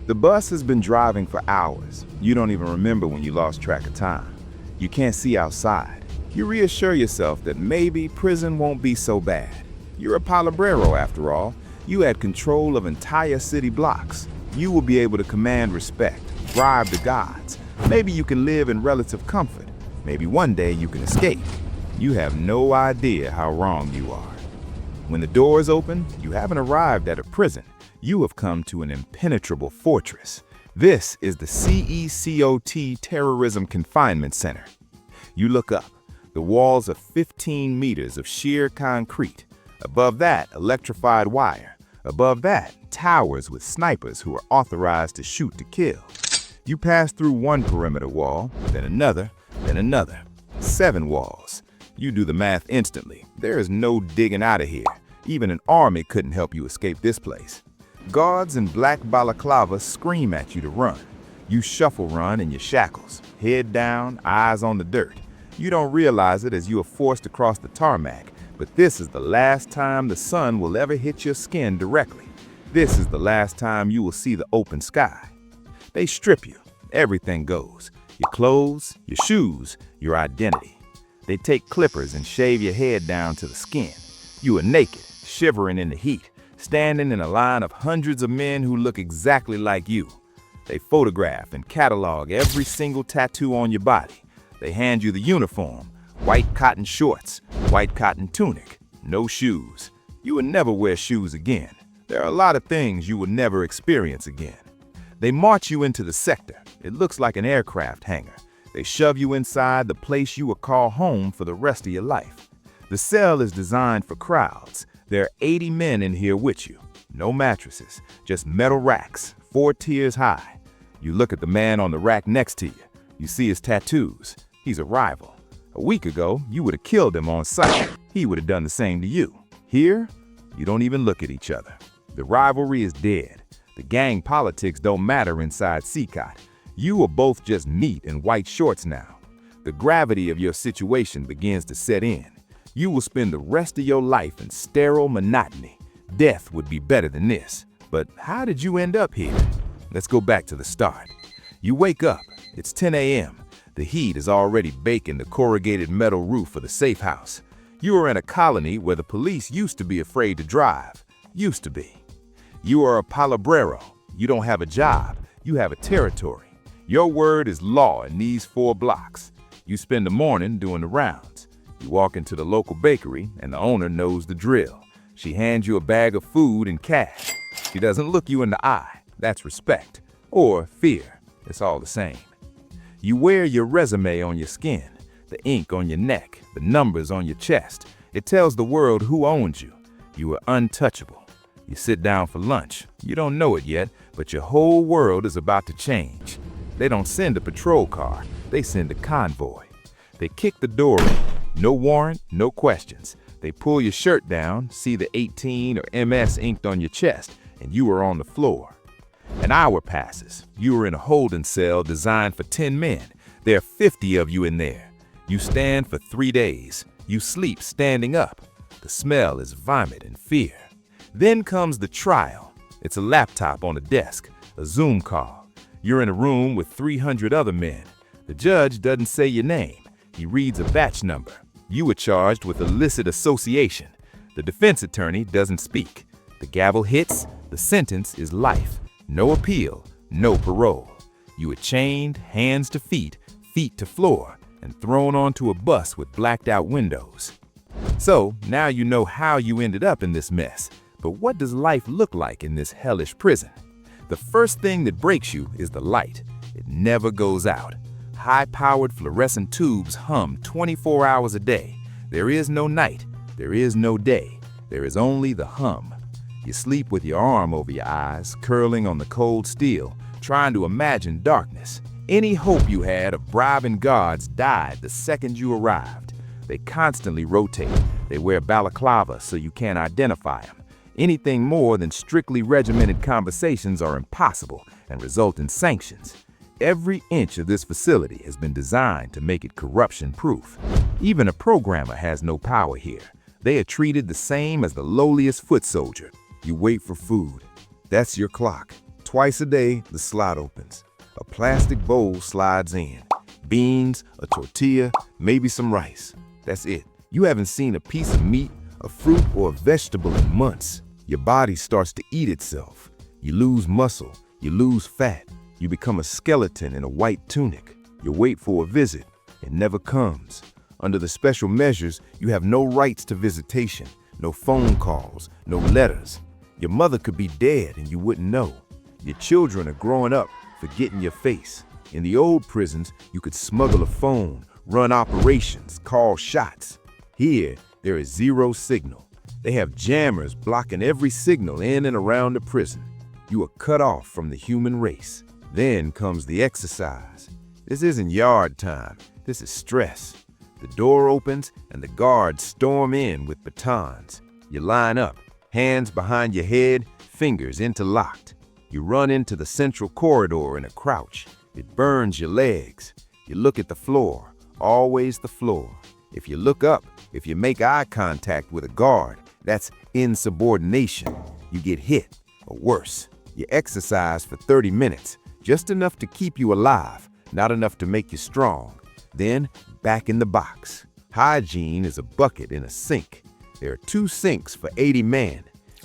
The bus has been driving for hours. You don't even remember when you lost track of time. You can't see outside. You reassure yourself that maybe prison won't be so bad. You're a palabrero after all. You had control of entire city blocks. You will be able to command respect, bribe the gods. Maybe you can live in relative comfort. Maybe one day you can escape. You have no idea how wrong you are. When the doors open, you haven't arrived at a prison. You have come to an impenetrable fortress. This is the CECOT Terrorism Confinement Center. You look up. The walls are 15 meters of sheer concrete. Above that, electrified wire. Above that, towers with snipers who are authorized to shoot to kill. You pass through one perimeter wall, then another, then another. 7 walls. You do the math instantly. There is no digging out of here. Even an army couldn't help you escape this place. Guards in black balaclavas scream at you to run. You shuffle run in your shackles, head down, eyes on the dirt. You don't realize it as you are forced across the tarmac, but this is the last time the sun will ever hit your skin directly. This is the last time you will see the open sky. They strip you. Everything goes. Your clothes, your shoes, your identity. They take clippers and shave your head down to the skin. You are naked, shivering in the heat, standing in a line of hundreds of men who look exactly like you. They photograph and catalog every single tattoo on your body. They hand you the uniform, white cotton shorts, white cotton tunic, no shoes. You will never wear shoes again. There are a lot of things you will never experience again. They march you into the sector. It looks like an aircraft hangar. They shove you inside the place you will call home for the rest of your life. The cell is designed for crowds. There are 80 men in here with you. No mattresses, just metal racks, 4 tiers high. You look at the man on the rack next to you. You see his tattoos. He's a rival. A week ago, you would have killed him on sight. He would have done the same to you. Here, you don't even look at each other. The rivalry is dead. The gang politics don't matter inside CECOT. You are both just meat and white shorts now. The gravity of your situation begins to set in. You will spend the rest of your life in sterile monotony. Death would be better than this. But how did you end up here? Let's go back to the start. You wake up. It's 10 a.m. The heat is already baking the corrugated metal roof of the safe house. You are in a colony where the police used to be afraid to drive. Used to be. You are a palabrero. You don't have a job. You have a territory. Your word is law in these 4 blocks. You spend the morning doing the rounds. You walk into the local bakery and the owner knows the drill. She hands you a bag of food and cash. She doesn't look you in the eye. That's respect. Or fear. It's all the same. You wear your resume on your skin, the ink on your neck, the numbers on your chest. It tells the world who owns you. You are untouchable. You sit down for lunch. You don't know it yet, but your whole world is about to change. They don't send a patrol car. They send a convoy. They kick the door in. No warrant, no questions. They pull your shirt down, see the 18 or MS inked on your chest, and you are on the floor. An hour passes. You are in a holding cell designed for 10 men. There are 50 of you in there. You stand for 3 days. You sleep standing up. The smell is vomit and fear. Then comes the trial. It's a laptop on a desk, a Zoom call. You're in a room with 300 other men. The judge doesn't say your name. He reads a batch number. You were charged with illicit association. The defense attorney doesn't speak. The gavel hits. The sentence is life. No appeal, no parole. You are chained, hands to feet to floor, and thrown onto a bus with blacked out windows. So now you know how you ended up in this mess. But what does life look like in this hellish prison? The first thing that breaks you is the light. It never goes out. High-powered fluorescent tubes hum 24 hours a day. There is no night. There is no day. There is only the hum. You sleep with your arm over your eyes, curling on the cold steel, trying to imagine darkness. Any hope you had of bribing guards died the second you arrived. They constantly rotate. They wear balaclava so you can't identify them. Anything more than strictly regimented conversations are impossible and result in sanctions. Every inch of this facility has been designed to make it corruption-proof. Even a programmer has no power here. They are treated the same as the lowliest foot soldier. You wait for food. That's your clock. Twice a day, the slot opens. A plastic bowl slides in. Beans, a tortilla, maybe some rice. That's it. You haven't seen a piece of meat, a fruit, or a vegetable in months. Your body starts to eat itself. You lose muscle, you lose fat. You become a skeleton in a white tunic. You wait for a visit. It never comes. Under the special measures, you have no rights to visitation, no phone calls, no letters. Your mother could be dead and you wouldn't know. Your children are growing up, forgetting your face. In the old prisons, you could smuggle a phone, run operations, call shots. Here, there is zero signal. They have jammers blocking every signal in and around the prison. You are cut off from the human race. Then comes the exercise. This isn't yard time. This is stress. The door opens and the guards storm in with batons. You line up, hands behind your head, fingers interlocked. You run into the central corridor in a crouch. It burns your legs. You look at the floor, always the floor. If you look up, if you make eye contact with a guard, that's insubordination. You get hit, or worse. You exercise for 30 minutes, just enough to keep you alive, not enough to make you strong. Then, back in the box. Hygiene is a bucket and a sink. There are 2 sinks for 80 men.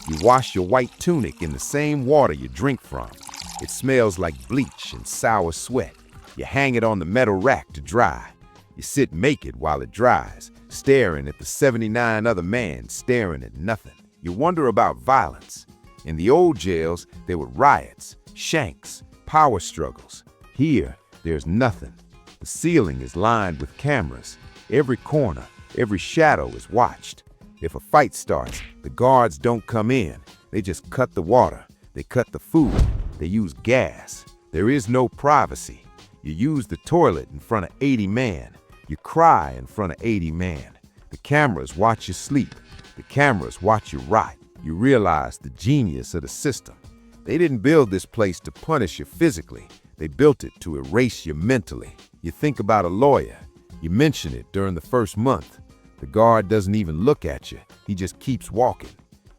You wash your white tunic in the same water you drink from. It smells like bleach and sour sweat. You hang it on the metal rack to dry. You sit naked while it dries, staring at the 79 other men staring at nothing. You wonder about violence. In the old jails, there were riots, shanks, power struggles. Here, there's nothing. The ceiling is lined with cameras. Every corner, every shadow is watched. If a fight starts, the guards don't come in. They just cut the water. They cut the food. They use gas. There is no privacy. You use the toilet in front of 80 men. You cry in front of 80 men. The cameras watch you sleep. The cameras watch you rot. You realize the genius of the system. They didn't build this place to punish you physically. They built it to erase you mentally. You think about a lawyer. You mention it during the first month. The guard doesn't even look at you. He just keeps walking.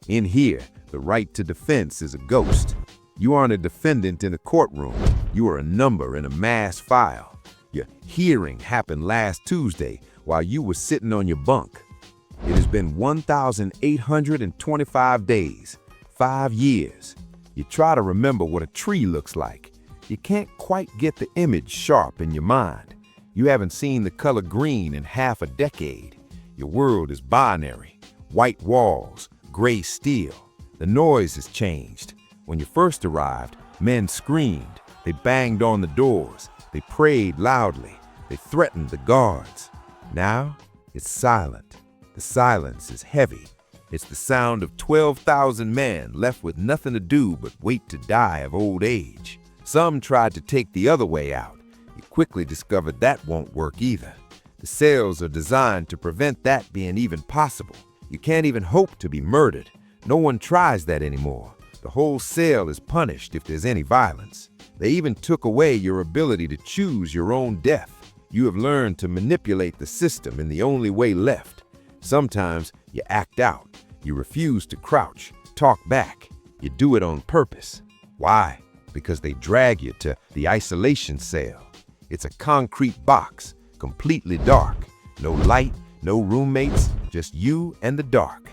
In here, the right to defense is a ghost. You aren't a defendant in a courtroom. You are a number in a mass file. Your hearing happened last Tuesday while you were sitting on your bunk. It has been 1,825 days, 5 years. You try to remember what a tree looks like. You can't quite get the image sharp in your mind. You haven't seen the color green in half a decade. Your world is binary, white walls, gray steel. The noise has changed. When you first arrived, men screamed. They banged on the doors. They prayed loudly. They threatened the guards. Now, it's silent. The silence is heavy. It's the sound of 12,000 men left with nothing to do but wait to die of old age. Some tried to take the other way out. You quickly discovered that won't work either. The cells are designed to prevent that being even possible. You can't even hope to be murdered. No one tries that anymore. The whole cell is punished if there's any violence. They even took away your ability to choose your own death. You have learned to manipulate the system in the only way left. Sometimes you act out. You refuse to crouch, talk back. You do it on purpose. Why? Because they drag you to the isolation cell. It's a concrete box, completely dark. No light, no roommates, just you and the dark.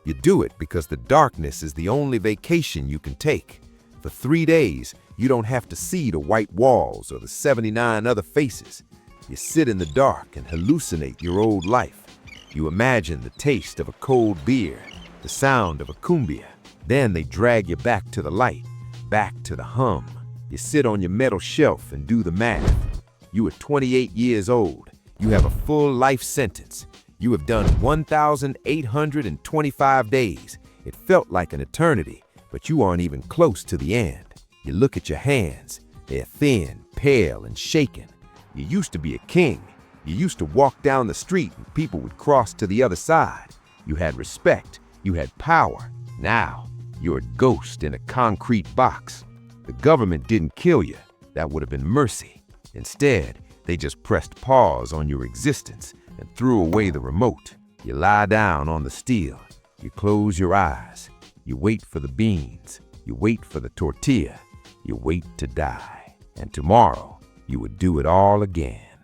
You do it because the darkness is the only vacation you can take. For 3 days, you don't have to see the white walls or the 79 other faces. You sit in the dark and hallucinate your old life. You imagine the taste of a cold beer, the sound of a cumbia. Then they drag you back to the light, back to the hum. You sit on your metal shelf and do the math. You are 28 years old. You have a full life sentence. You have done 1,825 days. It felt like an eternity, but you aren't even close to the end. You look at your hands. They're thin, pale, and shaken. You used to be a king. You used to walk down the street and people would cross to the other side. You had respect. You had power. Now, you're a ghost in a concrete box. The government didn't kill you. That would have been mercy. Instead, they just pressed pause on your existence and threw away the remote. You lie down on the steel. You close your eyes. You wait for the beans. You wait for the tortilla. you wait to die, and tomorrow you would do it all again.